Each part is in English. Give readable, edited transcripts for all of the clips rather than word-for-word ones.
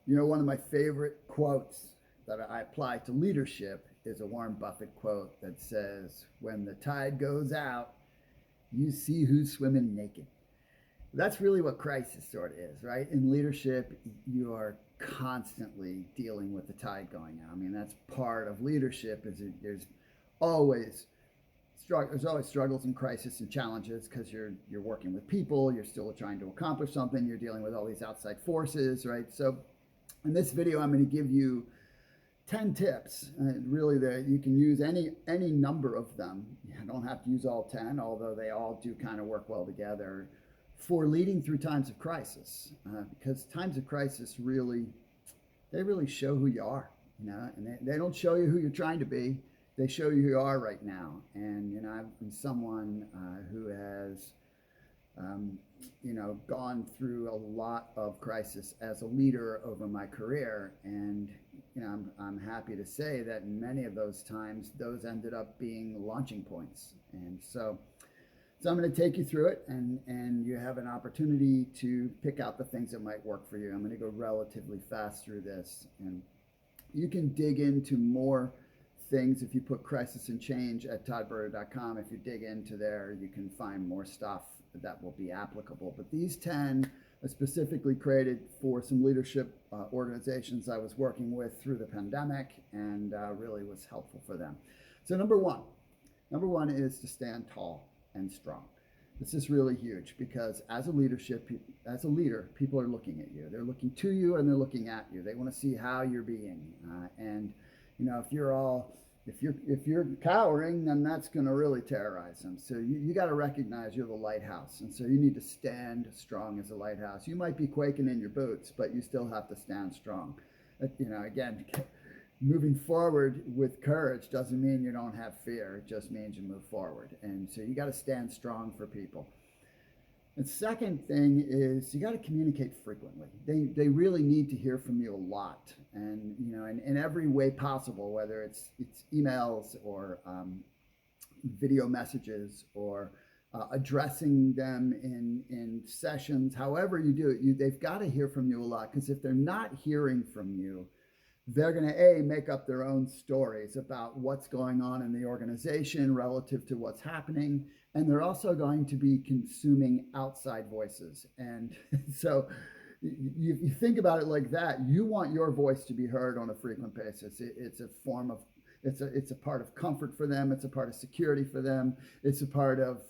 You know, one of my favorite quotes that I apply to leadership is a Warren Buffett quote that says, "When the tide goes out, you see who's swimming naked." That's really what crisis sort of is, right? In leadership, you are constantly dealing with the tide going out. I mean, that's part of leadership. Always there's always struggles and crisis and challenges because you're working with people, you're still trying to accomplish something, you're dealing with all these outside forces, right? So in this video, I'm going to give you 10 tips, really, that you can use any number of them. You don't have to use all 10, although they all do kind of work well together for leading through times of crisis, because times of crisis really show who you are, and they don't show you who you're trying to be. They show you who you are right now. And I'm someone who has gone through a lot of crisis as a leader over my career, and I'm happy to say that in many of those times, those ended up being launching points. And so I'm going to take you through it, and you have an opportunity to pick out the things that might work for you. I'm going to go relatively fast through this, and you can dig into more things if you put crisis and change at toddberger.com. If you dig into there, you can find more stuff that will be applicable. But these 10 are specifically created for some leadership organizations I was working with through the pandemic, and really was helpful for them. So number one is to stand tall and strong. This is really huge because as a leader, people are looking at you. They're looking to you and they're looking at you. They want to see how you're being. And if you're cowering, then that's going to really terrorize them. So you got to recognize you're the lighthouse, and so you need to stand strong as a lighthouse. You might be quaking in your boots, but you still have to stand strong. Again, moving forward with courage doesn't mean you don't have fear. It just means you move forward. And so you got to stand strong for people. The second thing is you got to communicate frequently. They really need to hear from you a lot, and in every way possible, whether it's emails or video messages or addressing them in sessions. However you do it, they've got to hear from you a lot, because if they're not hearing from you, they're going to make up their own stories about what's going on in the organization relative to what's happening. And they're also going to be consuming outside voices. And so you think about it like that. You want your voice to be heard on a frequent basis. It's a form of, it's a part of comfort for them. It's a part of security for them. It's a part of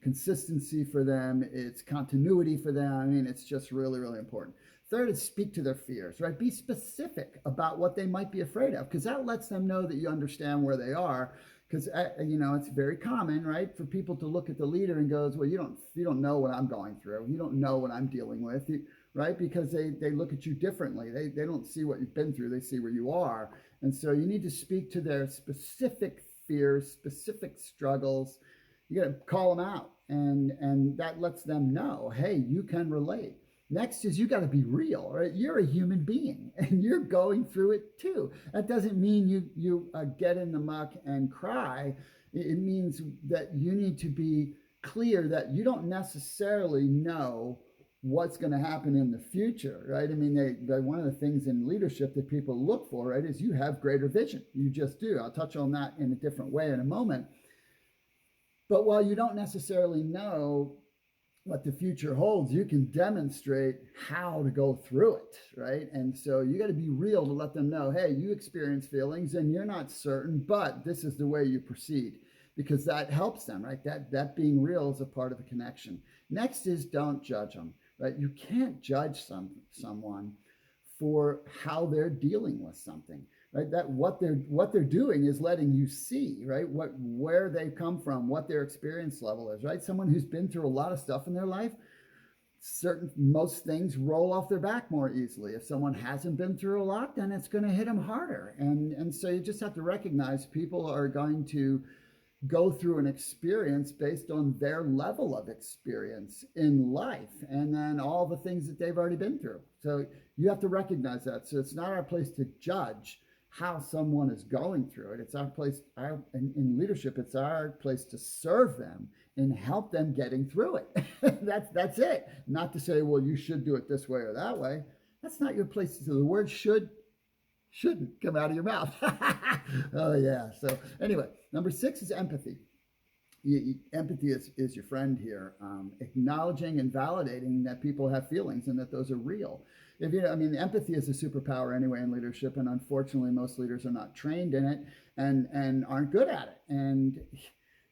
consistency for them. It's continuity for them. I mean, it's just really, really important. Third is speak to their fears, right? Be specific about what they might be afraid of, because that lets them know that you understand where they are. Because it's very common, right, for people to look at the leader and goes, well, you don't know what I'm going through. You don't know what I'm dealing with, right? Because they look at you differently. They don't see what you've been through. They see where you are. And so you need to speak to their specific fears, specific struggles. You got to call them out, and that lets them know, hey, you can relate. Next is you got to be real, right? You're a human being and you're going through it too. That doesn't mean you get in the muck and cry. It means that you need to be clear that you don't necessarily know what's going to happen in the future, right? I mean, one of the things in leadership that people look for, right, is you have greater vision. You just do. I'll touch on that in a different way in a moment. But while you don't necessarily know what the future holds, you can demonstrate how to go through it, right? And so you got to be real to let them know, hey, you experience feelings and you're not certain, but this is the way you proceed, because that helps them, right? That being real is a part of the connection. Next is don't judge them, right? You can't judge someone for how they're dealing with something, right? That what they're doing is letting you see, right, where they've come from, what their experience level is, right? Someone who's been through a lot of stuff in their life, most things roll off their back more easily. If someone hasn't been through a lot, then it's going to hit them harder. And so you just have to recognize people are going to go through an experience based on their level of experience in life, and then all the things that they've already been through. So you have to recognize that. So it's not our place to judge how someone is going through it. It's our place, in leadership, it's our place to serve them and help them getting through it. That's it. Not to say, well, you should do it this way or that way. That's not your place. So the word shouldn't come out of your mouth. Oh yeah. So anyway, number 6 is empathy. Empathy is your friend here. Acknowledging and validating that people have feelings and that those are real. If you, I mean, empathy is a superpower anyway in leadership, and unfortunately, most leaders are not trained in it and aren't good at it. And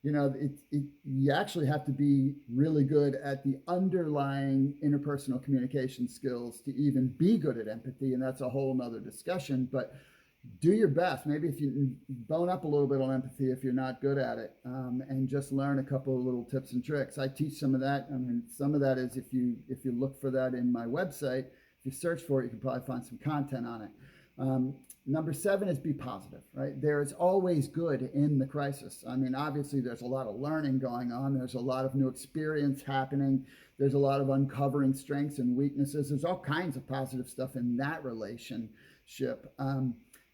you actually have to be really good at the underlying interpersonal communication skills to even be good at empathy, and that's a whole nother discussion. But do your best. Maybe if you bone up a little bit on empathy if you're not good at it, and just learn a couple of little tips and tricks. I teach some of that. I mean, some of that is if you look for that in my website, if you search for it, you can probably find some content on it. Number 7 is be positive, right? There is always good in the crisis. I mean, obviously there's a lot of learning going on. There's a lot of new experience happening. There's a lot of uncovering strengths and weaknesses. There's all kinds of positive stuff in that relationship.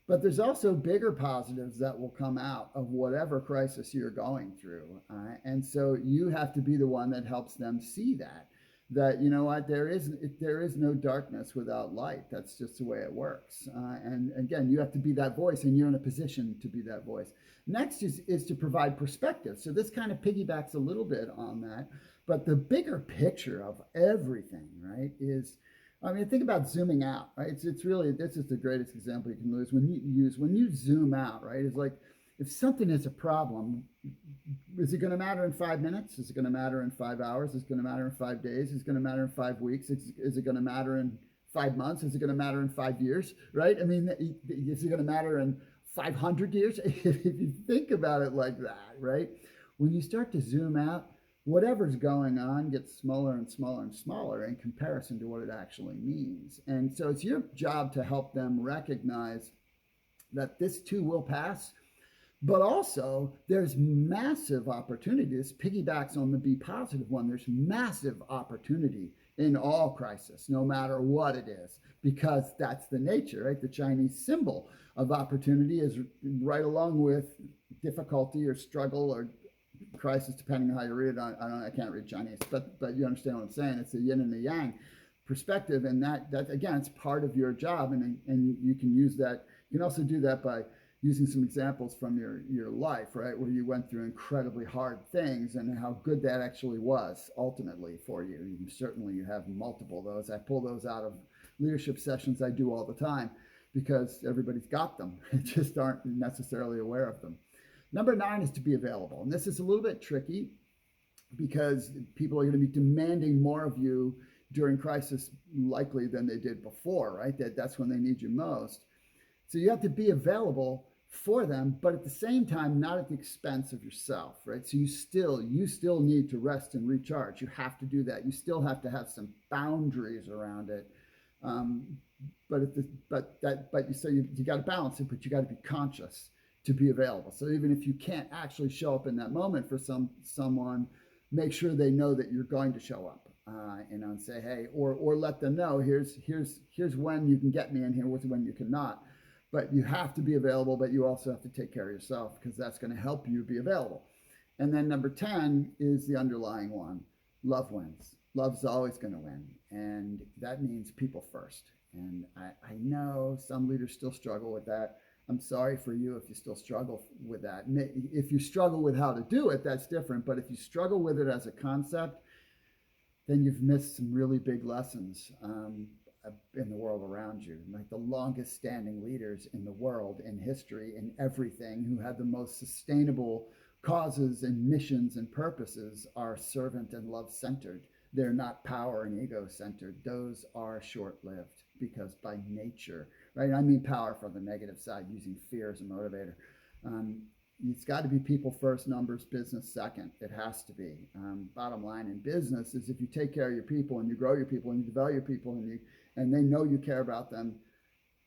But there's also bigger positives that will come out of whatever crisis you're going through. And so you have to be the one that helps them see that you know what, there is no darkness without light. That's just the way it works. And again, you have to be that voice, and you're in a position to be that voice. Next is to provide perspective. So this kind of piggybacks a little bit on that. But the bigger picture of everything, right, is, I mean, think about zooming out, right? It's really, this is the greatest example you can use. When you zoom out, right? It's like, if something is a problem, is it going to matter in 5 minutes? Is it going to matter in 5 hours? Is it going to matter in 5 days? Is it going to matter in 5 weeks? Is it going to matter in 5 months? Is it going to matter in 5 years? Right? I mean, is it going to matter in 500 years? If you think about it like that, right? When you start to zoom out, whatever's going on gets smaller and smaller and smaller in comparison to what it actually means. And so it's your job to help them recognize that this too will pass, but also there's massive opportunity. This piggybacks on the be positive one. There's massive opportunity in all crisis, no matter what it is, because that's the nature, right? The Chinese symbol of opportunity is right along with difficulty or struggle or crisis, depending on how you read it. I can't read Chinese, but you understand what I'm saying. It's the yin and the yang perspective, and that again, it's part of your job, and you can use that. You can also do that by using some examples from your life, right, where you went through incredibly hard things and how good that actually was ultimately for you. Certainly you have multiple of those. I pull those out of leadership sessions I do all the time because everybody's got them. They just aren't necessarily aware of them. Number 9 is to be available. And this is a little bit tricky because people are going to be demanding more of you during crisis likely than they did before, right? That's when they need you most. So you have to be available for them, but at the same time, not at the expense of yourself, right? So you still need to rest and recharge. You have to do that. You still have to have some boundaries around it. So you got to balance it, but you got to be conscious to be available. So even if you can't actually show up in that moment for someone, make sure they know that you're going to show up, and say, hey, or let them know, here's when you can get me, and here's when you cannot. But you have to be available, but you also have to take care of yourself because that's going to help you be available. And then number 10 is the underlying one. Love wins. Love's always going to win. And that means people first. And I know some leaders still struggle with that. I'm sorry for you if you still struggle with that. If you struggle with how to do it, that's different. But if you struggle with it as a concept, then you've missed some really big lessons in the world around you. Like the longest standing leaders in the world, in history, in everything, who had the most sustainable causes and missions and purposes are servant and love centered. They're not power and ego centered. Those are short lived because by nature, right? I mean power from the negative side, using fear as a motivator. It's got to be people first, numbers, business second. It has to be. Bottom line in business is if you take care of your people and you grow your people and you develop your people and they know you care about them,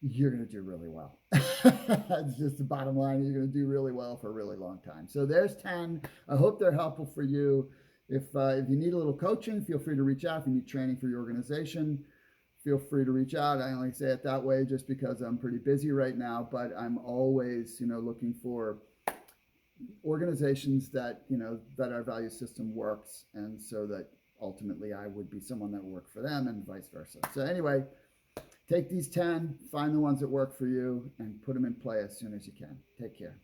you're going to do really well. It's just the bottom line. You're going to do really well for a really long time. So there's 10. I hope they're helpful for you. If you need a little coaching, feel free to reach out. If you need training for your organization, feel free to reach out. I only say it that way just because I'm pretty busy right now, but I'm always, looking for organizations that, that our value system works, and so that ultimately I would be someone that would work for them and vice versa. So anyway, take these 10, find the ones that work for you, and put them in play as soon as you can. Take care.